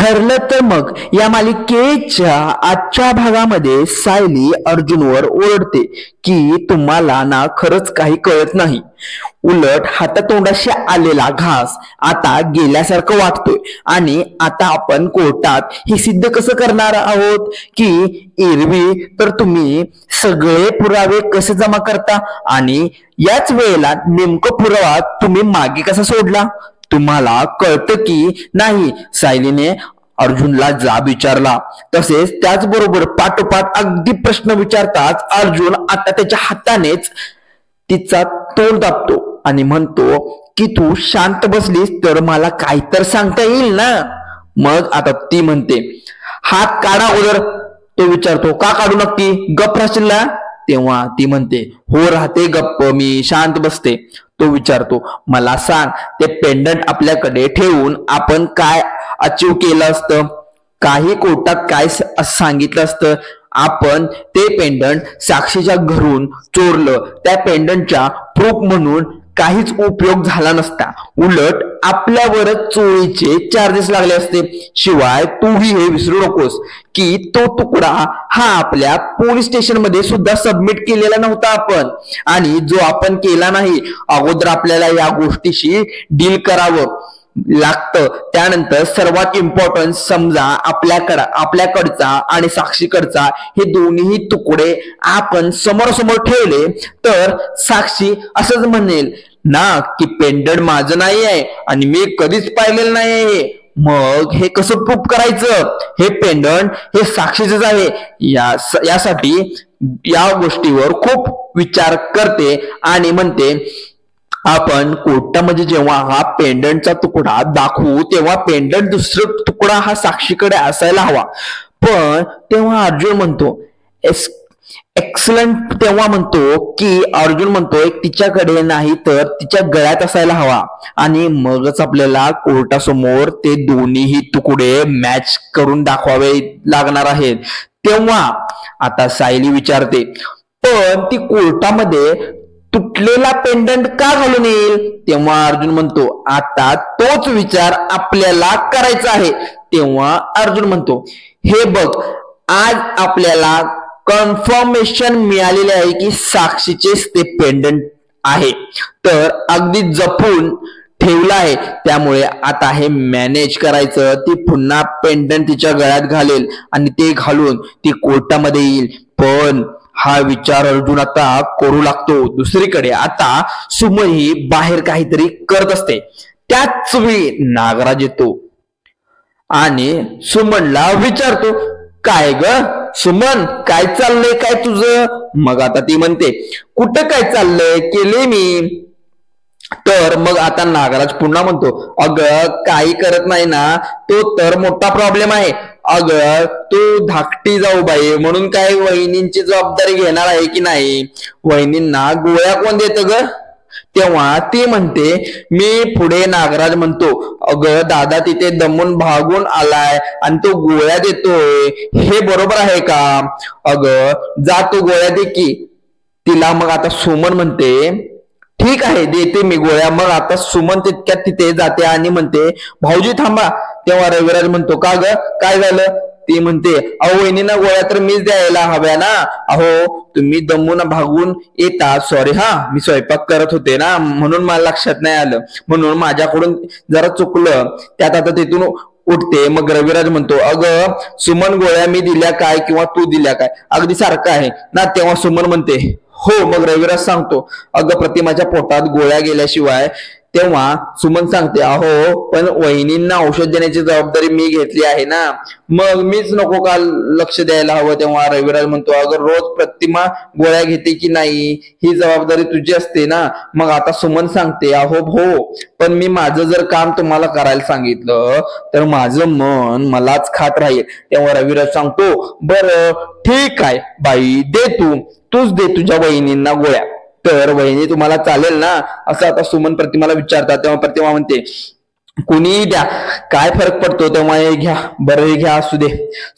ठरलं तर मग या मालिकेच्या आजच्या भागामध्ये सायली अर्जुनवर ओरडते की तुम्हाला ना खरंच काही कळत नाही. उलट हातातोंडाशी आलेला घास आता गेल्यासारखं वाटतोय आणि आता आपण कोर्टात हे सिद्ध कसं करणार आहोत की एरवी तर तुम्ही सगळे पुरावे कसे जमा करता आणि याच वेळेला नेमकं पुरावा तुम्ही मागे कसा सोडला. तुम्हाला कळतं की नाही. सायलीने अर्जुनला जाब विचारला. तसेच त्याचबरोबर पाठोपाठ अगदी प्रश्न विचारताच अर्जुन आता त्याच्या हातानेच तिचा तोंड दाबतो आणि म्हणतो की तू शांत बसलीस तर मला काय तर सांगता येईल ना. मग आता ती म्हणते हात काढा अगोदर. तो विचारतो का काढू नक्की, गप्प राहशील ना. तेव्हा ती म्हणते हो राहते गप्प, मी शांत बसते. तो विचारतो मला सांग ते पेंडंट आपल्याकडे ठेवून आपण काय अचीव केलं असतं. काही कोर्टात काय सांगितलं असतं. आपण ते पेंडंट साक्षीच्या घरून चोरलं. त्या पेंडंटच्या प्रूफ म्हणून काहीच उपयोग झाला नसता. उलट आपल्यावरच चोरीचे चार्जेस लागले असते. शिवाय तूही हे विसरू नकोस की तो तुकडा हा आपल्या पोलीस स्टेशन मध्ये सुद्धा सबमिट केलेला नव्हता आपण, आणि जो आपण केला नाही. अगोदर आपल्याला या गोष्टीशी डील करावं लागतं. त्यानंतर सर्वात इम्पॉर्टंट समजा आपल्याकडचा आणि साक्षीकडचा हे दोन्ही तुकडे आपण समोरासमोर ठेवले तर साक्षी असंच म्हणेल ना की पेंडंट माझं नाही आहे आणि मी कधीच पाहिलेलं नाही. मग हे कसं प्रूफ करायचं. हे पेंडंट हे साक्षीचंच आहे. यासाठी या गोष्टीवर खूप विचार करते आणि म्हणते आपण कोर्टामध्ये जेव्हा हा पेंडंटचा तुकडा दाखवू तेव्हा पेंडंट दुसरा तुकडा हा साक्षीकडे असायला हवा. पण तेव्हा अर्जुन म्हणतो एक्सलंट. तेव्हा म्हणतो की अर्जुन म्हणतोय तिच्याकडे नाही तर तिच्या गळ्यात असायला हवा आणि मगच आपल्याला कोर्टासमोर ते दोन्हीही तुकडे मॅच करून दाखवावे लागणार आहेत. तेव्हा आता सायली विचारते पण ती कोर्टामध्ये तुटलेला पेंडंट का घालून येईल. तेव्हा अर्जुन म्हणतो आता तोच विचार आपल्याला करायचा आहे. तेव्हा अर्जुन म्हणतो हे बघ आज आपल्याला कन्फर्मेशन मिळालेले आहे की साक्षीचेच ते पेंडंट आहे, तर अगदी जपून ठेवला आहे. त्यामुळे आता हे मॅनेज करायचं. ती पुन्हा पेंडंट तिच्या गळ्यात घालेल आणि ते घालून ती कोर्टामध्ये येईल. पण हा विचार अर्जुन आता करू लागतो. दुसरीकडे आता सुमन ही बाहेर काहीतरी करत असते. त्याच वेळी नागराज येतो आणि सुमनला विचारतो काय ग सुमन काय चाललंय काय तुझं. मग आता ती म्हणते कुठं काय चाललंय केले मी. तर मग आता नागराज पुन्हा म्हणतो अगं काही करत नाही ना, तो तर मोठा प्रॉब्लेम आहे. अगं तू धाकटी जाऊ बाई म्हणून काय वहिनींची जबाबदारी घेणार आहे की नाही. वहिनींना गोळ्या कोण देतं ग. तेव्हा ती म्हणते मी पुढे. नागराज म्हणतो अगं दादा तिथे दमून भागून आलाय आणि तो गोळ्या देतोय, हे बरोबर आहे का. अगं जा तू गोळ्या दे की तिला. मग आता सुमन म्हणते ठीक आहे देते मी गोळ्या. मग आता सुमन तितक्यात तिथे जाते आणि म्हणते भाऊजी थांबा. तेव्हा रविराज म्हणतो का ग काय झालं. ती म्हणते अहो वहिनींना गोळ्या तर मीच द्यायला हव्या ना. अहो तुम्ही दमून भागून येता. सॉरी हा मी स्वयंपाक करत होते ना म्हणून मला लक्षात नाही आलं, म्हणून माझ्याकडून जरा चुकलं. त्यात आता तिथून उठते. मग रविराज म्हणतो अगं सुमन गोळ्या मी दिल्या काय किंवा तू दिल्या काय अगदी सारखं आहे ना. तेव्हा सुमन म्हणते हो. मग रविराज सांगतो अगं प्रतिमाच्या पोटात गोळ्या गेल्याशिवाय. तेव्हा सुमन सांगते अहो पण वहिनींना औषध देण्याची जबाबदारी मी घेतली आहे ना, मग मीच नको का लक्ष द्यायला हवं. तेव्हा रविराज म्हणतो अगं रोज प्रतिमा गोळ्या घेते की नाही ही जबाबदारी तुझी असते ना. मग आता सुमन सांगते अहो हो पण मी माझं जर काम तुम्हाला करायला सांगितलं तर माझं मन मलाच खात राहील. तेव्हा रविराज सांगतो बरं ठीक आहे बाई दे तूच दे तुझ्या वहिनींना गोळ्या. तर वहिनी तुम्हाला चालेल ना असं आता सुमन प्रतिमाला विचारतात. तेव्हा प्रतिमा म्हणते कुणीही द्या काय फरक पडतो. तेव्हा हे घ्या बरं हे घ्या असू दे.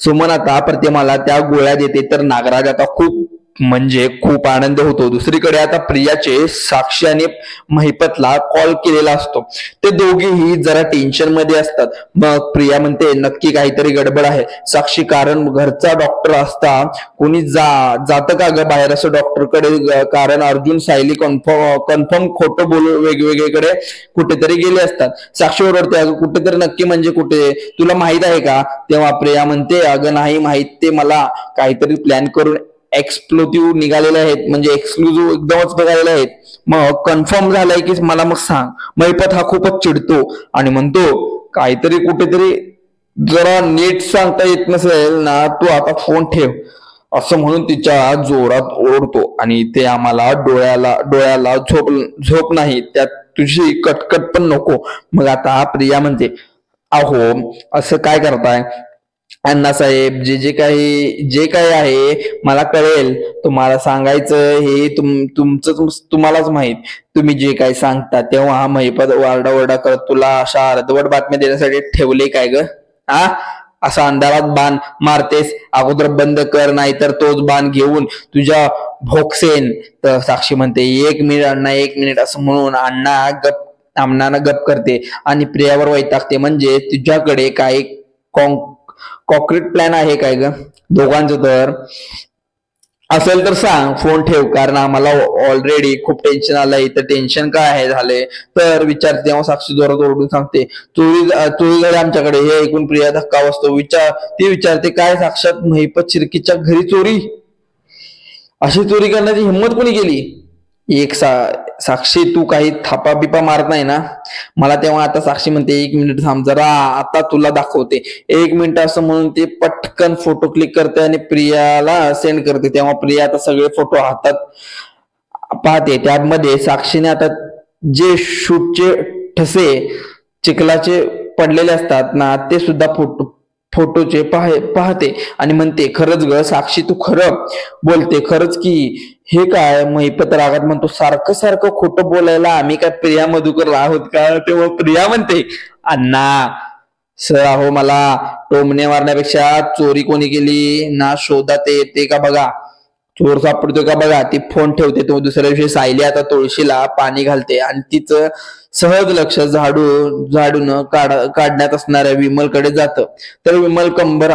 सुमन आता प्रतिमाला त्या गोळ्या देते. तर नागराज आता खूप म्हणजे खूप आनंद होतो. दुसरीकडे आता प्रियाचे साक्षी आणि महिपतला कॉल केलेला असतो. ते दोघेही जरा टेन्शन मध्ये असतात. मग प्रिया म्हणते नक्की काहीतरी गडबड आहे. साक्षी कारण घरचा डॉक्टर असता कोणी जातं का ग बाहेर असं डॉक्टरकडे, कारण अर्जुन सायली कन्फर्म खोटं बोलून वेगवेगळीकडे कुठेतरी गेले असतात. साक्षी ओरडते अगं कुठेतरी नक्की म्हणजे कुठे, तुला माहित आहे का? तेव्हा प्रिया म्हणते अगं नाही माहित, ते मला काहीतरी प्लॅन करून एक्सप्लोटिव्ह निघालेले आहेत, म्हणजे एक्सक्लुझिव्ह एकदमच निघालेले आहेत. मग कन्फर्म झालंय की मला मग सांग. महिपत हा खूपच चिडतो आणि म्हणतो काहीतरी कुठेतरी जरा नीट सांगता येत नसेल ना तू आता फोन ठेव, असं म्हणून तिच्या जोरात ओरडतो. आणि ते आम्हाला डोळ्याला झोप नाही, त्यात तुझी कटकट पण नको. मग आता प्रिया म्हणते अहो असं काय करताय अण्णासाहेब, जे काही आहे मला कळेल, तुम्हाला सांगायचं हे तुमचं तुम्हालाच माहित. तुम्ही जे काही सांगता तेव्हा महिपत ओरडा करत तुला अशा अर्धवट बातम्या देण्यासाठी ठेवले काय ग? हा असा अंधारात बाण मारतेस, अगोदर बंद कर नाहीतर तोच बाण घेऊन तुझ्या भोगसेन. तर साक्षी म्हणते एक मिनिट अण्णा, एक मिनिट, असं म्हणून अण्णांना गप करते आणि प्रियावर वैतागते. म्हणजे तुझ्याकडे काही कॉन्क्रीट प्लॅन आहे काय ग दोघांचं? तर असेल तर सांग, फोन ठेव, कारण आम्हाला ऑलरेडी खूप टेन्शन आलंय. तर टेन्शन काय आहे झाले तर विचारते. तेव्हा साक्षी जोरात ओरडून सांगते चोरी झाली आमच्याकडे. हे ऐकून प्रिया धक्का बसतो. ती विचारते काय साक्षात महिपत शिर्केच्या घरी चोरी? अशी चोरी करण्याची हिंमत कोणी केली? साक्षी तू काही थापा बिपा मारत नाही ना मला? तेव्हा आता साक्षी म्हणते एक मिनिट थांब जरा, आता तुला दाखवते, एक मिनिट, असं म्हणून ते पटकन फोटो क्लिक करते आणि प्रियाला सेंड करते. तेव्हा प्रिया आता सगळे फोटो हातात पाहते. त्यामध्ये साक्षीने आता जे शूटचे ठसे चिखलाचे पडलेले असतात ना ते सुद्धा फोटोचे पाहते आणि म्हणते खरंच ग साक्षी तू खरं बोलते खरंच की? हे काय? महिपत रागात म्हणतो सारखं सारखं खोटं बोलायला आम्ही काय प्रिया मधुकर आहोत का? तेव्हा प्रिया म्हणते अण्णा सर अहो मला टोमणे मारण्यापेक्षा चोरी कोणी केली ना शोधात येते का बघा, चोर सापडतो का बघा. ती फोन ठेवते. तो दुसऱ्या दिवशी सायली आता तुळशीला पाणी घालते आणि तिचं सहज लक्ष झाडून काढण्यात असणाऱ्या विमलकडे जातं. तर विमल कंबर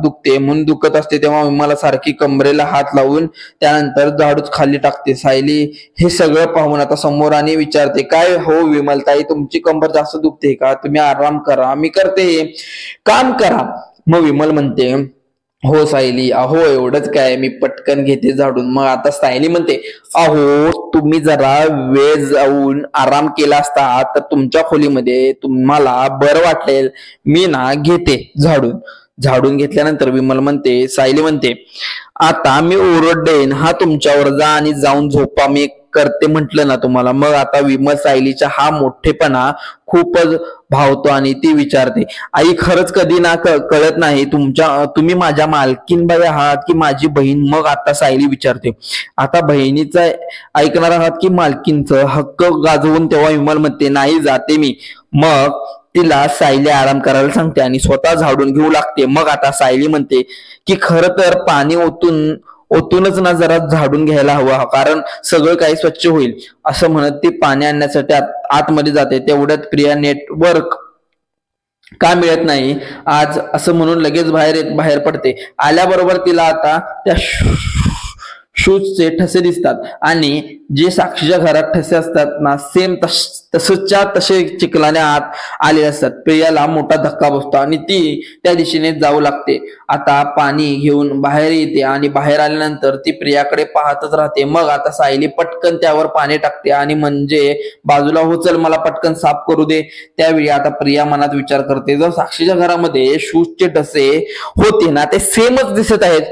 दुखते म्हणून दुखत असते. तेव्हा विमला सारखी कंबरेला हात लावून त्यानंतर झाडूच खाली टाकते. सायली हे सगळं पाहून आता समोर आणि विचारते काय हो विमलताई, तुमची कंबर जास्त दुखते का? तुम्ही आराम करा, मी करते, काम करा. मग विमल म्हणते हो सायली, अहो एवढंच काय, मी पटकन घेते झाडून. मग आता सायली म्हणते अहो तुम्ही जरा वेळ जाऊन आराम केला असता तर तुमच्या खोलीमध्ये तुम्हाला बरं वाटेल. मी ना घेते झाडून घेतल्यानंतर विमल म्हणते सायली म्हणते आता मी ओरडेन हा तुमच्यावर, जा आणि जाऊन झोपा, मी करते म्हटलं ना तुम्हाला. मग आता विमल सायलीचा हा मोठेपणा खूपच भावतो आणि ती विचारते आई खरंच कधी ना कळत नाही तुम्ही माझ्या मालकीनबाई आहात की माझी बहीण? मग आता सायली विचारते आता बहिणीचा ऐकणार आहात की मालकीनचं? हक्क गाजवून तेव्हा विमल म्हणते नाही जाते मी. मग तिला सायली आराम करायला सांगते आणि स्वतः झाडून घेऊ लागते. मग आता सायली म्हणते की खरं तर पाणी ओतूनच ना जरा झाडून घ्यायला हवं, कारण सगळं काही स्वच्छ होईल. असं म्हणत ती पाणी आणण्यासाठी आतमध्ये जाते. तेवढ्यात प्रिया नेटवर्क का मिळत नाही आज असं म्हणून लगेच बाहेर पडते. आल्याबरोबर तिला आता त्या शूजचे ठसे दिसतात आणि जे साक्षीच्या घरात ठसे असतात ना सेम तसे चिखलाने आत आले असतात. प्रियाला मोठा धक्का बसतो आणि ती त्या दिशेने जाऊ लागते. आता पाणी घेऊन बाहेर येते आणि बाहेर आल्यानंतर ती प्रियाकडे पाहतच राहते. मग आता सायली पटकन त्यावर पाणी टाकते आणि म्हणजे बाजूला हो चल मला पटकन साफ करू दे. त्यावेळी आता प्रिया मनात विचार करते जर साक्षीच्या घरामध्ये शूजचे ठसे होते ना ते सेमच दिसत आहेत,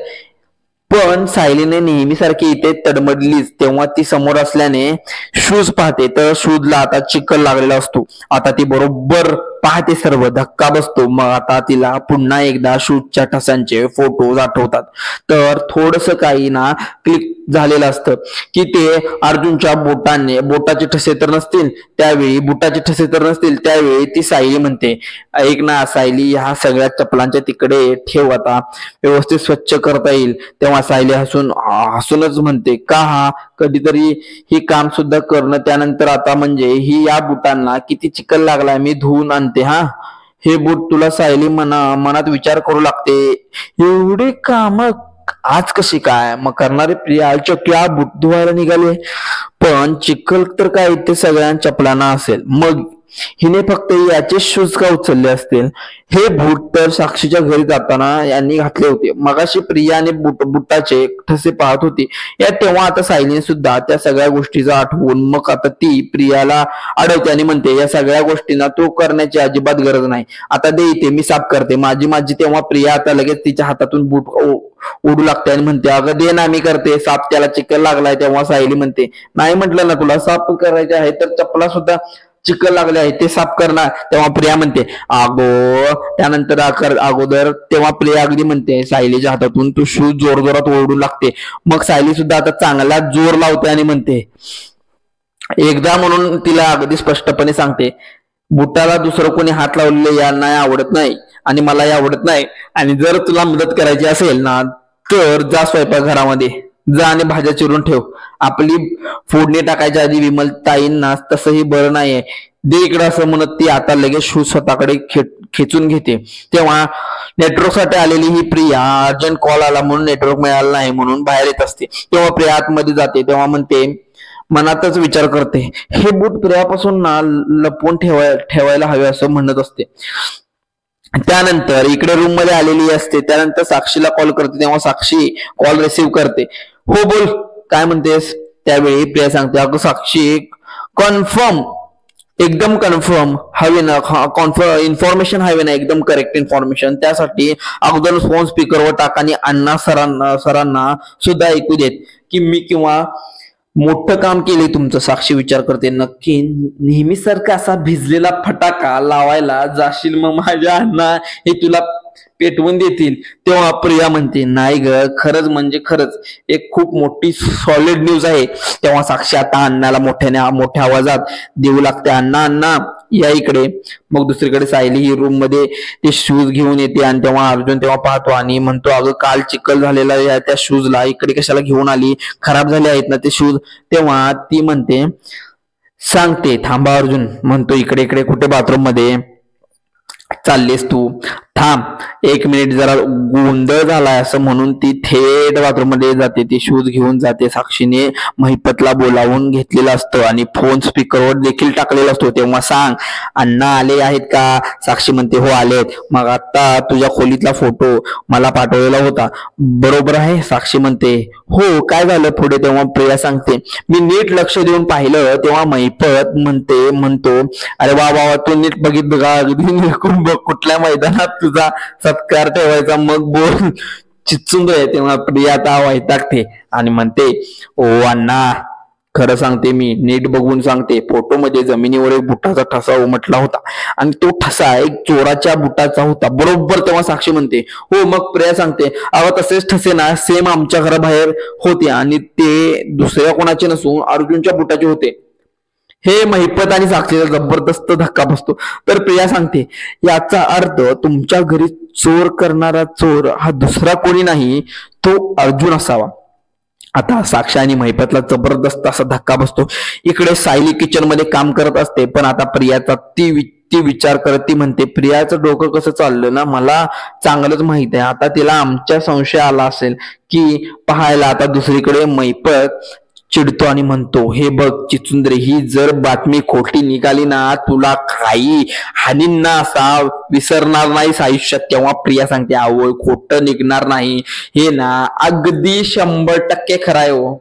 पण सायलीने नेहमीसारखी इथे तडमडलीच. तेव्हा ती समोर असल्याने शूज पाहते तर शूजला आता चिखल लागलेला असतो. आता ती बरोबर पाहते, सर्व धक्का बसतो. मग आता तिला पुन्हा एकदा शूजच्या ठसांचे फोटोज आठवतात. तर थोडस काही ना क्लिक झालेलं असतं की ते अर्जुनच्या बोटाचे ठसे तर नसतील त्यावेळी बुटाचे ठसे तर नसतील त्यावेळी ती सायली म्हणते, ऐक ना सायली, ह्या सगळ्या चपलांच्या तिकडे ठेव, आता व्यवस्थित स्वच्छ करता येईल. तेव्हा सायली हसूनच म्हणते, का हा कधीतरी ही काम सुद्धा करणं, त्यानंतर आता म्हणजे ही या बुटांना किती चिखल लागलाय, मी धुवून आणते हा. हे बूट तुला सायली मनात विचार करू लागते, एवढे काम आज कशी काय मग करणारे प्रिया क्या बूट धुवायला निघाले. पण चिखल तर काय इथे सगळ्या चपलांना असेल, मग हिने फक्त याचे शूज का उचलले असतील. हे बूट तर साक्षीच्या घरी जाताना यांनी घातले होते. मगाशी प्रियाने बुटाचे ठसे पाहत होती या तेव्हा आता सायलीने सुद्धा त्या सगळ्या गोष्टीचा आठवून मग आता ती प्रियाला अडवते आणि म्हणते, या सगळ्या गोष्टींना तू करण्याची अजिबात गरज नाही, आता दे इथे, मी साफ करते माझी. तेव्हा प्रिया आता लगेच तिच्या हातातून बूट ओढू लागते आणि म्हणते, अगं दे ना, मी करते साफ, त्याला चिखल लागलाय. तेव्हा सायली म्हणते, नाही म्हटलं ना तुला, साफ करायचे आहे तर चपला सुद्धा चिखल लागले आहे, ते साफ करणार. तेव्हा प्रिया म्हणते, त्यानंतर अगोदर तेव्हा प्रिया अगदी म्हणते सायलीच्या हातातून तू शूज जोरजोरात ओढू लागते. मग सायली सुद्धा आता चांगला जोर लावते आणि म्हणते, एकदा म्हणून तिला अगदी स्पष्टपणे सांगते, बुटाला दुसरं कोणी हात लावलेले यांना आवडत नाही आणि मलाही आवडत नाही. आणि जर तुला मदत करायची असेल ना तर जा स्वयंपाकघरामध्ये जा आणि भाज्या चिरून ठेव. आपली फोडणी टाकायच्या आधी विमल ताईंना तसंही बरं नाहीये, दे इकडं, असं म्हणत ती आता लगेच शूज स्वतःकडे खेचून घेते. तेव्हा नेटवर्कसाठी आलेली ही प्रिया अर्जंट कॉल आला म्हणून नेटवर्क मिळालं नाही म्हणून बाहेर येत असते. तेव्हा प्रिया आतमध्ये जाते. तेव्हा म्हणते, मनातच विचार करते, हे बूट प्रियापासून ना लपवून ठेवायला हवे असं म्हणत असते. त्यानंतर इकडे रूम मध्ये आलेली असते. त्यानंतर साक्षीला कॉल करते. तेव्हा साक्षी कॉल रिसीव्ह करते. हो बोल, काय म्हणतेस. त्यावेळी प्रिया सांगते, अगं साक्षी, कन्फर्म, एकदम कन्फर्म हवे ना, इन्फॉर्मेशन हवे ना, एकदम करेक्ट इन्फॉर्मेशन. त्यासाठी अगोदर फोन स्पीकरवर टाका आणि अण्णा सरांना सुद्धा ऐकू देत की मी किंवा मोठं काम केले तुमचं. साक्षी विचार करते, नक्की नेहमीसारखा असा भिजलेला फटाका लावायला जाशील मग माझ्या अण्णा हे तुला पेटवून देतील. तेव्हा प्रिया म्हणते, नाही ग, खरंच म्हणजे खरंच एक खूप मोठी सॉलिड न्यूज आहे. तेव्हा साक्षी आता अण्णाला मोठ्या आवाजात देऊ लागते, अण्णा या इकडे. मग दुसरीकडे सायली ही रूम मध्ये ते शूज घेऊन येते आणि तेव्हा अर्जुन तेव्हा पाहतो आणि म्हणतो, अगं काल चिखल झालेला त्या शूजला इकडे कशाला घेऊन आली, खराब झाले आहेत ना ते शूज. तेव्हा ती म्हणते, सांगते, थांबा अर्जुन. म्हणतो, इकडे कुठे बाथरूम मध्ये चाललेस तू, थांब 1 मिनिट, जरा गोंधळ झालाय असं म्हणून ती थेट बाथरूम मध्ये जाते. ती शूज घेऊन जाते. साक्षीने महिपतला बोलावून घेतलेलं असतं आणि फोन स्पीकरवर देखील टाकलेला असतो. तेव्हा सांग, अण्णा आले आहेत का. साक्षी म्हणते, हो आलेत. मग आता तुझ्या खोलीतला फोटो मला पाठवलेला होता बरोबर आहे. साक्षी म्हणते, हो, काय झालं पुढे. तेव्हा प्रिया सांगते, मी नीट लक्ष देऊन पाहिलं तेव्हा महिपत म्हणतो, अरे वा, तू नीट बघितलं का, अगदी बघ, कुठल्या मैदानात तुझा सत्कार ठेवायचा, मग बोल चिचुंद आहे. तेव्हा प्रिया आता वैतागते आणि म्हणते, ओ अण्णा, खरं सांगते, मी नीट बघून सांगते, फोटोमध्ये जमिनीवर एक बुटाचा ठसा उमटला होता आणि तो ठसा एक चोराच्या बुटाचा होता बरोबर. तेव्हा साक्षी म्हणते, हो. मग प्रिया सांगते, अगं तसेच ठसे ना सेम आमच्या घराबाहेर होते आणि ते दुसऱ्या कोणाचे नसून अर्जुनच्या बुटाचे होते. हे महिपत आणि साक्षीला जबरदस्त धक्का बसतो. तर प्रिया सांगते, याचा अर्थ तुमच्या घरी चोर करणारा चोर हा दुसरा कोणी नाही, तो अर्जुन असावा. आता साक्षी आणि महिपतला जबरदस्त असा धक्का बसतो. इकडे सायली किचन मध्ये काम करत असते. पण आता प्रियाचा ती विचार करत ती म्हणते, प्रियाचं डोकं कसं चाललं ना मला चांगलंच माहित आहे. आता तिला आमच्या संशय आला असेल की पाहायला. आता दुसरीकडे महिपत चिडतो आणि म्हणतो, हे बघ चिचुंद्रे, ही जर बातमी खोटी निघाली ना तुला काही हानींना असा विसरणार नाहीस आयुष्यात. तेव्हा प्रिया सांगते, आवळ खोटं निघणार नाही, हे ना अगदी 100% खरं आहे. हो,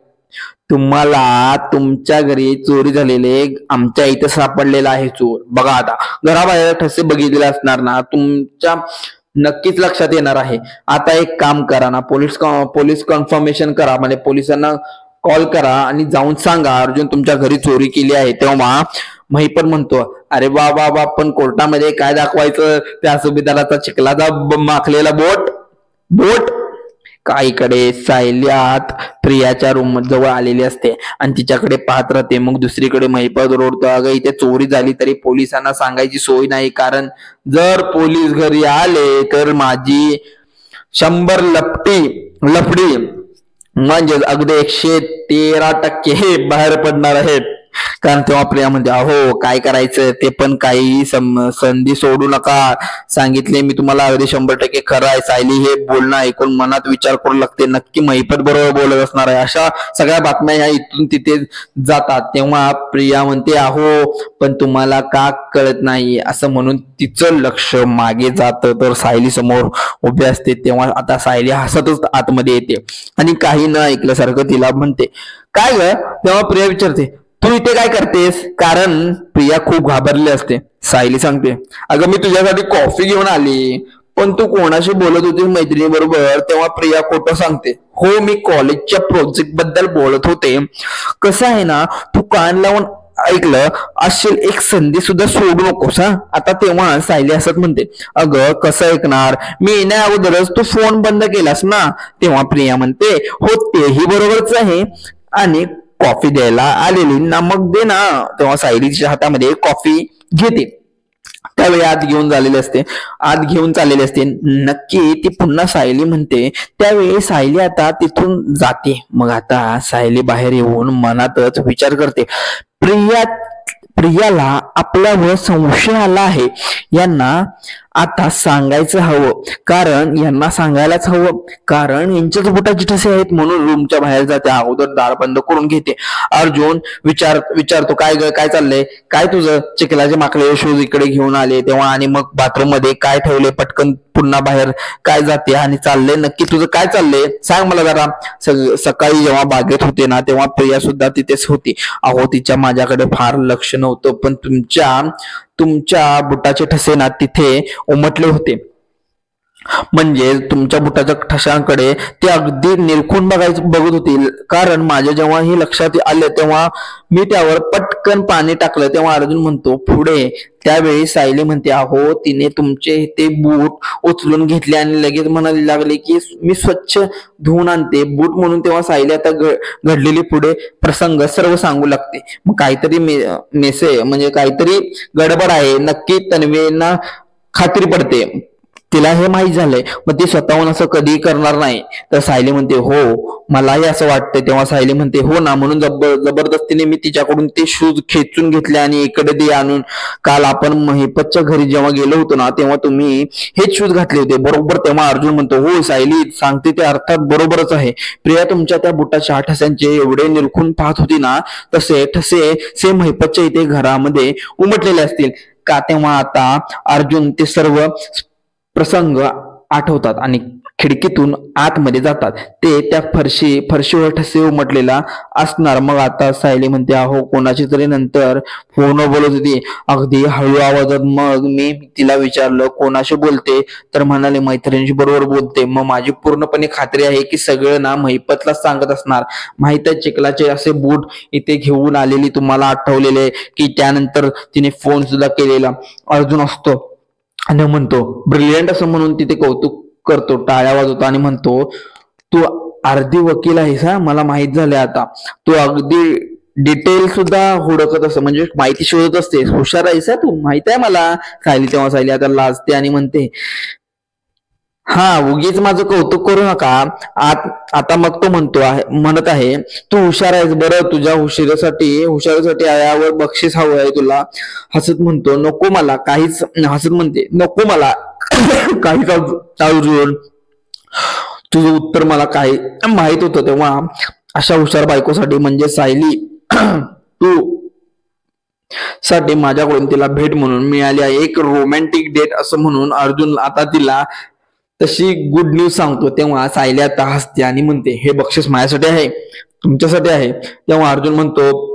तुम्हाला तुमच्या घरी चोरी झालेले आमच्या इथं सापडलेला आहे चोर. बघा, आता घराबाहेर ठसे बघितलेले असणार ना, तुमच्या नक्कीच लक्षात येणार आहे. आता एक काम करा ना, पोलीस कन्फर्मेशन करा, म्हणजे पोलिसांना कॉल करा आणि जाऊन सांगा अर्जुन तुमच्या घरी चोरी केली आहे. तेव्हा महिपत म्हणतो, अरे वा, पण कोर्टामध्ये काय दाखवायचं, त्या सुभेदाराचा चिखलाचा माखलेला बोट काहीकडे सायली आत प्रियाच्या रूम जवळ आलेली असते आणि तिच्याकडे पाहत राहते. मग दुसरीकडे महिपत ओरडतो, अगं इथे चोरी झाली तरी पोलिसांना सांगायची सोय नाही, कारण जर पोलीस घरी आले तर माझी 100 लफडी म्हणजे अगदी 113% हे बाहेर पडणार आहेत. कारण तेव्हा प्रिया म्हणते, अहो काय करायचं ते पण काही संधी सोडू नका, सांगितले मी तुम्हाला, अगदी 100% खरं आहे. सायली हे बोलणं ऐकून मनात विचार करू लागते, नक्की महिपत बरोबर बोलत असणार आहे. अशा सगळ्या बातम्या ह्या इथून तिथे जातात. तेव्हा प्रिया म्हणते, अहो पण तुम्हाला का कळत नाही, असं म्हणून तिचं लक्ष मागे जातं तर सायली समोर उभी असते. तेव्हा आता सायली हसतच आतमध्ये येते आणि काही न ऐकल्यासारखं तिला म्हणते, काय ग? तेव्हा प्रिया विचारते, तू इथे काय करतेस? कारण प्रिया खूप घाबरली असते. सायली सांगते, अगं मी तुझ्यासाठी कॉफी घेऊन आली. पण तू कोणाशी बोलत होतीस मैत्रिणी बरोबर? तेव्हा प्रिया खोटं सांगते, हो मी कॉलेजच्या प्रोजेक्ट बद्दल बोलत होते. कसं आहे ना, तू कान लावून ऐकलं असेल, एक संधी सुद्धा सोडू नकोस हा. आता तेव्हा सायली असत म्हणते, अगं कसं ऐकणार, मी येण्या अगोदरच तू फोन बंद केलास ना. तेव्हा प्रिया म्हणते, हो तेही बरोबरच आहे, आणि कॉफी द्यायला आलेली ना, मग दे ना. तेव्हा सायलीच्या हातामध्ये कॉफी घेते. त्यावेळी आत घेऊन चाललेले असते. नक्की ती पुन्हा सायली म्हणते. त्यावेळी सायली आता तिथून जाते. मग आता सायली बाहेर येऊन मनातच विचार करते, प्रियाला आपल्यावर संशय आला आहे, यांना आता सांगायचं हवं, कारण यांना सांगायलाच हवं, कारण यांच्याच बोटाची ठसे आहेत. म्हणून रूमच्या बाहेर जाते. अगोदर दार बंद करून घेते. अर्जुन विचारतो, काय चाललंय, काय तुझं चिखलाचे माकले शूज इकडे घेऊन आले तेव्हा, आणि मग बाथरूम मध्ये काय ठेवले, पटकन पुन्हा बाहेर काय जाते आणि चाललंय नक्की तुझं काय चाललंय, सांग मला जरा. सकाळी जेव्हा बागेत होते ना तेव्हा प्रिया सुद्धा तिथेच होती. अहो तिच्या माझ्याकडे फार लक्ष नव्हतं, पण तुमच्या बुटाचे ठसे ना तिथे उमटले होते. म्हणजे तुमच्या बुटाच्या ठशांकडे ते अगदी निरखून बघत होतील. कारण माझ्या जेव्हा हे लक्षात आले तेव्हा मी त्यावर पटकन पाणी टाकलं. तेव्हा अर्जुन म्हणतो पुढे. त्यावेळी सायली म्हणते, अहो तिने तुमचे ते बूट उचलून घेतले आणि लगेच म्हणायला लागले की मी स्वच्छ धुवून आणते बूट म्हणून. तेव्हा सायली आता घडलेली पुढे प्रसंग सर्व सांगू लागते. मग काहीतरी म्हणजे काहीतरी गडबड आहे, नक्की तन्वीना खात्री पडते. तिला हे माहीत झालंय, मग ती स्वतःहून असं कधी करणार नाही. तर सायली म्हणते, हो मलाही असं वाटतंय. तेव्हा सायली म्हणते, हो ना, म्हणून जबरदस्तीने मी तिच्याकडून ते शूज खेचून घेतले आणि इकडे दे आणून. काल आपण महिपतच्या घरी जेव्हा गेलो होतो ना तेव्हा तुम्ही हेच शूज घातले होते बरोबर. तेव्हा अर्जुन म्हणतो, हो सायली सांगते ते अर्थात बरोबरच आहे. प्रिया तुमच्या त्या बुटाच्या ठस्यांचे एवढे निरखून पाहत होती ना, तसे ठसे सेम महिपतच्या इथे घरामध्ये उमटलेले असतील का? तेव्हा आता अर्जुन ते सर्व प्रसंग आठवतात आणि खिडकीतून आतमध्ये जातात. ते त्या फरशीवर ठसे उमटलेला असणार. मग आता सायली म्हणते, अहो कोणाची तरी नंतर फोन बोलत होती अगदी हळू आवाजात. मग मी तिला विचारलं कोणाशी बोलते, तर म्हणाले मैत्रिणीशी बरोबर बोलते. मग माझी पूर्णपणे खात्री आहे की सगळं ना महिपतला सांगत असणार. माहित आहे चिखलाचे असे बूट इथे घेऊन आलेली तुम्हाला आठवलेले की त्यानंतर तिने फोन सुद्धा केलेला. अर्जुन असतो आणि म्हणतो ब्रिलियंट असं म्हणून तिथे कौतुक करतो, टाळ्या वाजवतो आणि म्हणतो, तू अर्धी वकील आहेस हा, मला माहित झाले आता. तू अगदी डिटेल सुद्धा हुडकत असं, म्हणजे माहिती शोधत असतेस, हुशार आहेस तू, माहित आहे मला. तेव्हा सायली आता लाजते आणि म्हणते, हा उगीच माझं कौतुक करू नका. आता मग तो म्हणत आहे तू हुशार आहेस. बरं तुझ्या हुशारीसाठी यावर बक्षीस हवं आहे तुला. हसत म्हणतो नको मला काहीच. हसत म्हणते नको मला काहीच. अर्जुन तुझं उत्तर मला काही माहित होतं. तेव्हा अशा हुशार बायकोसाठी म्हणजे सायली तू साठी माझ्याकडून तिला भेट म्हणून मिळाली आहे, एक रोमॅन्टिक डेट असं म्हणून अर्जुन आता तिला तशी गुड न्यूज सांगतो. तेव्हा सायली आता हसते आणि म्हणते, हे बक्षीस माझ्यासाठी आहे, तुमच्यासाठी आहे. तेव्हा अर्जुन म्हणतो,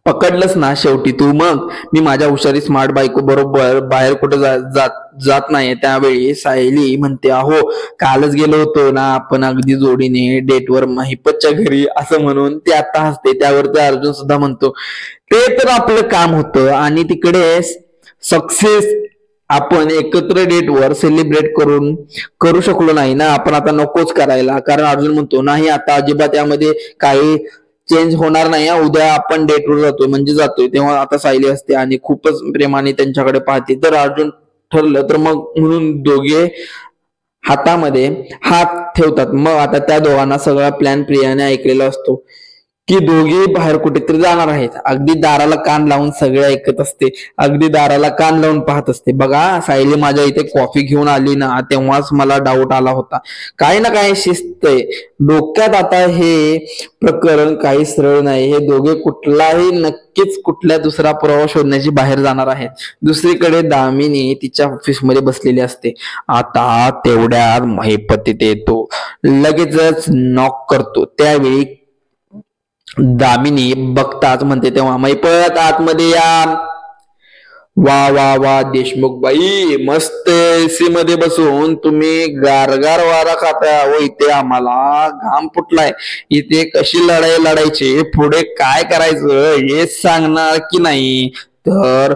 पकडलंस ना शेवटी तू. मग मी माझ्या हुशारी स्मार्ट बायको बरोबर बाहेर कुठे जात नाही. त्यावेळी सायली म्हणते, अहो कालच गेलो होतो ना आपण अगदी जोडीने डेटवर महिपतच्या घरी, असं म्हणून ती आता हसते. त्यावर ते अर्जुन सुद्धा म्हणतो, ते तर आपलं काम होतं आणि तिकडे सक्सेस आपण एकत्र डेटवर सेलिब्रेट करू शकलो नाही ना, आपण आता नकोच करायला. कारण अर्जुन म्हणतो नाही आता अजिबात यामध्ये काही चेंज होणार नाही, उद्या आपण डेटवर जातोय म्हणजे जातोय. तेव्हा आता सायली असते आणि खूपच प्रेमाने त्यांच्याकडे पाहते. तर अर्जुन ठरलं तर मग म्हणून दोघे हातामध्ये हात ठेवतात. मग आता त्या दोघांना सगळा प्लॅन प्रियाने ऐकलेला असतो की दोघे बाहेर कुठेतरी जाणार आहेत. अगदी दाराला कान लावून सगळे ऐकत असते, अगदी दाराला कान लावून पाहत असते. बघा सायली माझ्या इथे कॉफी घेऊन आली ना, तेव्हाच मला डाऊट आला होता. काही ना काही शिस्त आहे डोक्यात. आता हे प्रकरण काही सरळ नाही. हे दोघे कुठलाही नक्कीच कुठल्या दुसरा पुरावा शोधण्याची बाहेर जाणार आहेत. दुसरीकडे दामिनी तिच्या ऑफिसमध्ये बसलेली असते. आता तेवढ्यात महिपत तिथे येतो, लगेचच नॉक करतो. त्यावेळी दामिनी बघताच म्हणते तेव्हा महिपत आतमध्ये या. वा वा वा देशमुख बाई, मस्त एसी मध्ये बसून तुम्ही गारगार वारा खाताय. हो इथे आम्हाला घाम फुटलाय. इथे कशी लढाई लढायची, पुढे काय करायचं हे सांगणार की नाही. तर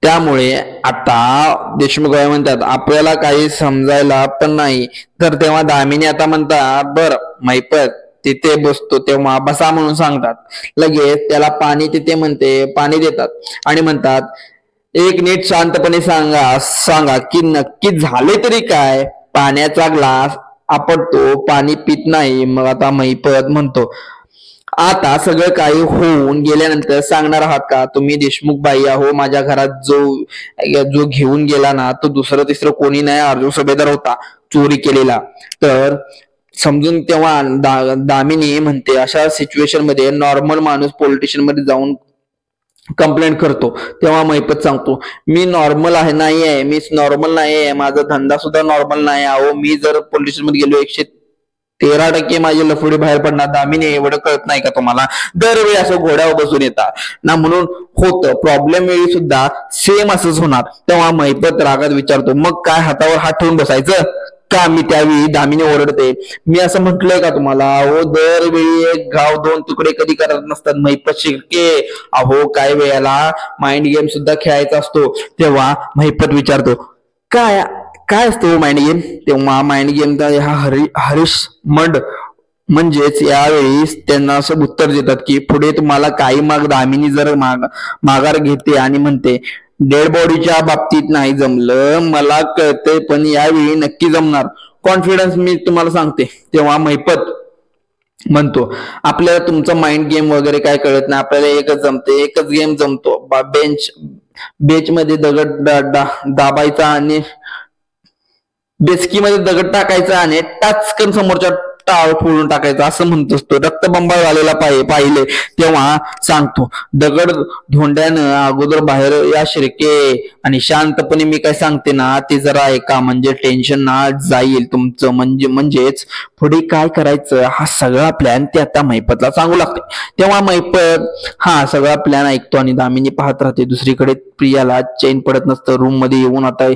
त्यामुळे आता देशमुख बाई म्हणतात आपल्याला काही समजायला पण नाही. तर तेव्हा दामिनी आता म्हणतात बर महिपत तिथे बसतो तेव्हा बसा म्हणून सांगतात. लगेच त्याला पाणी तिथे म्हणते, पाणी देतात आणि म्हणतात एक नीट शांतपणे सांगा की नक्की झाले तरी काय. पाण्याचा ग्लास आपटतो, पाणी पित नाही. मग आता महिपत म्हणतो आता सगळं काही होऊन गेल्यानंतर सांगणार आहात का तुम्ही देशमुख बाई. आहो माझ्या घरात जो घेऊन गेला ना तो दुसरं तिसरं कोणी नाही, अर्जुन सुभेदार होता चोरी केलेला. तर समजून तेव्हा दामिनी म्हणते अशा सिच्युएशन मध्ये नॉर्मल माणूस पॉलिटिशियन मध्ये जाऊन कंप्लेंट करतो. तेव्हा महिपत सांगतो मी नॉर्मल आहे नाही आहे, मी नॉर्मल नाही आहे, माझा धंदा सुद्धा नॉर्मल नाही. अहो मी जर पॉलिटिशियन मध्ये गेलो 113% माझे लफडे बाहेर पडणार. दामिनी एवढं कळत नाही का तुम्हाला. दरवेळी असं घोड्यावर बसून येतात ना, म्हणून होतं प्रॉब्लेम वेळी सुद्धा सेम असंच होणार. तेव्हा महिपत रागात विचारतो मग काय हातावर हात ठेवून बसायचं का. मी त्यावेळी दामिनी ओरडते मी असं म्हटलंय का तुम्हाला. अहो दरवेळी एक गाव दोन तुकडे कधी करत नसतात. महिपत शिर्के अहो काही वेळेला माइंड गेम सुद्धा खेळायचा असतो. तेव्हा महिपत विचारतो काय काय असतो माइंड गेम. तेव्हा माइंड गेमचा हा हरीश मंड म्हणजेच यावेळी त्यांना असं उत्तर देतात की पुढे तुम्हाला काही माग दामिनी जर माघार घेते आणि म्हणते डेड बॉडीच्या बाबतीत नाही जमलं मला कळतंय पण यावेळी नक्की जमणार. कॉन्फिडन्स मी तुम्हाला सांगते. तेव्हा महिपत म्हणतो आपल्याला तुमचं माइंड गेम वगैरे काय कळत नाही. आपल्याला एकच जमते, एकच गेम जमतो. बेंच मध्ये दगड दाबायचा आणि बेचकीमध्ये दगड टाकायचा आणि टाचकन समोरच्या टाळ फोडून टाकायचा असं म्हणत असतो. रक्तबंबाळ झालेला पाहिले तेव्हा सांगतो दगड धोंड्यानं अगोदर बाहेर या शिरके आणि शांतपणे मी काय सांगते ना ते जरा ऐका म्हणजे टेन्शन ना जाईल तुमचं. म्हणजेच पुढे काय करायचं हा सगळा प्लॅन ते आता महिपतला सांगू लागते. तेव्हा महिपत हा सगळा प्लॅन ऐकतो आणि दामिनी पाहत राहते. दुसरीकडे प्रियाला चैन पडत नसतं. रूम मध्ये येऊन आता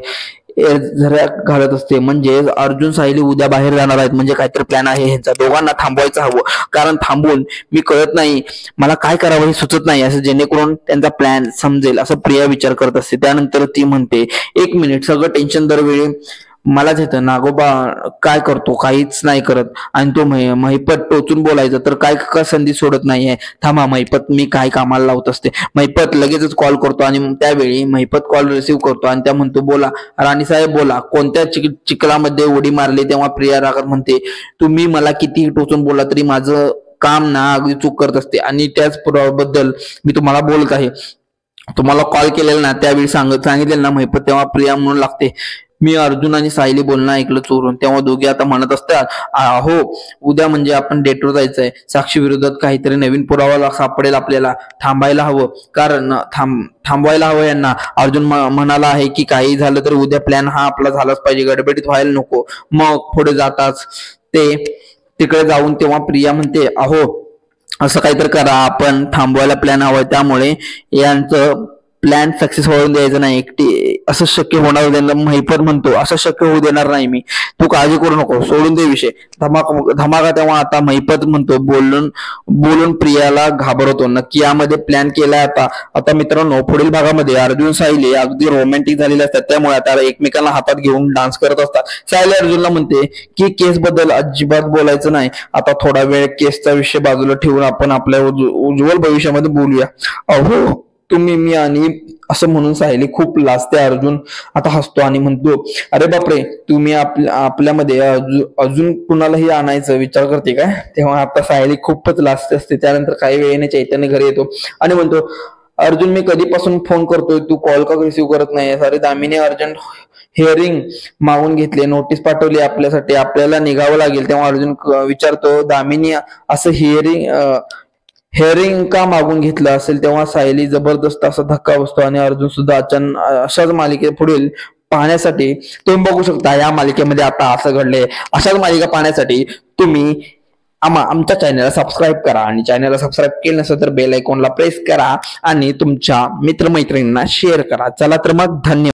झऱ्या घालत असते. म्हणजे अर्जुन सायली उद्या बाहेर जाणार आहेत म्हणजे काहीतरी प्लॅन आहे ह्यांचा. दोघांना थांबवायचं हवं कारण थांबून मी कळत नाही मला काय करावं हे सुचत नाही असं जेणेकरून त्यांचा प्लॅन समजेल असं प्रिया विचार करत असते. त्यानंतर ती म्हणते एक मिनिट सगळं टेन्शन दरवेळी मलाच येतं. नागोबा काय करतो काहीच नाही करत आणि तो महिपत टोचून बोलायचं तर काय संधी सोडत नाहीये. थांबा महिपत मी काय कामाला लावत असते. महिपत लगेचच कॉल करतो आणि त्यावेळी महिपत कॉल रिसिव्ह करतो आणि त्या म्हणतो बोला राणीसाहेब बोला कोणत्या चिखलामध्ये उडी मारली. तेव्हा प्रिया रागात म्हणते तुम्ही मला कितीही टोचून बोला तरी माझं काम ना अगदी चूक करत असते आणि त्याच बद्दल मी तुम्हाला बोलत आहे. तुम्हाला कॉल केलेला ना त्यावेळी सांगितलेलं ना महिपत. तेव्हा प्रिया म्हणून लागते मी अर्जुन आणि सायली बोलणं ऐकलं चोरून. तेव्हा दोघे आता म्हणत असतात अहो उद्या म्हणजे आपण डेटवर जायचंय. साक्षी विरोधात काहीतरी नवीन पुरावा सापडेल आपल्याला. थांबायला हवं कारण थांबवायला हवं यांना. अर्जुन म्हणाला आहे की काही झालं तर उद्या प्लॅन हा आपला झालाच पाहिजे, गडबडीत व्हायला नको. मग पुढे जाताच ते तिकडे जाऊन तेव्हा प्रिया म्हणते अहो असं काहीतरी करा आपण थांबवायला प्लॅन हवाय त्यामुळे यांचं प्लॅन सक्सेस होऊन द्यायचं नाही. एकटी असं शक्य होणार त्यांना महिपत म्हणतो, असं शक्य होऊ देणार नाही मी. तू काळजी करू नको, सोडून दे विषय. धमाका तेव्हा आता महिपत म्हणतो, बोलून बोलून प्रियाला घाबरवतो. नक्की यामध्ये प्लॅन केलाय आता. आता मित्रांनो, पुढील भागामध्ये अर्जुन सायली अगदी रोमॅन्टिक झालेले असतात, त्यामुळे आता एकमेकांना हातात घेऊन डान्स करत असतात. सायली अर्जुनला म्हणते की केस बद्दल अजिबात बोलायचं नाही. आता थोडा वेळ केसचा विषय बाजूला ठेवून आपण आपल्या उज्ज्वल भविष्यामध्ये बोलूया. अहो तुम्ही, मी आणि असं म्हणून सायली खूप लाजते. अर्जुन आता हसतो आणि म्हणतो, अरे बापरे, तुम्ही आपल्यामध्ये अजून कुणालाही आणायचं विचार करते काय? तेव्हा आता सायली खूपच लाजते असते. त्यानंतर काही वेळेने चैतन्य घरी येतो आणि म्हणतो, अर्जुन मी कधीपासून फोन करतोय, तू कॉल का रिसिव्ह करत नाही? अरे दामिनी अर्जंट हिअरिंग मागून घेतले, नोटीस पाठवली आपल्यासाठी, आपल्याला निघावं लागेल. तेव्हा अर्जुन विचारतो, दामिनी असं हेअरिंग का मागून घेतलं असेल? तेव्हा सायली जबरदस्त असा धक्का बसतो आणि अर्जुन सुद्धा अचानक अशाच मालिके पुढील पाहण्यासाठी तुम्ही बघू शकता. या मालिकेमध्ये आता असं घडले. अशाच मालिका पाहण्यासाठी तुम्ही आमच्या चॅनलला सबस्क्राईब करा आणि चॅनलला सबस्क्राईब केलं नसेल तर बेल आयकॉनला प्रेस करा आणि तुमच्या मित्रमैत्रिणींना शेअर करा. चला तर मग धन्यवाद.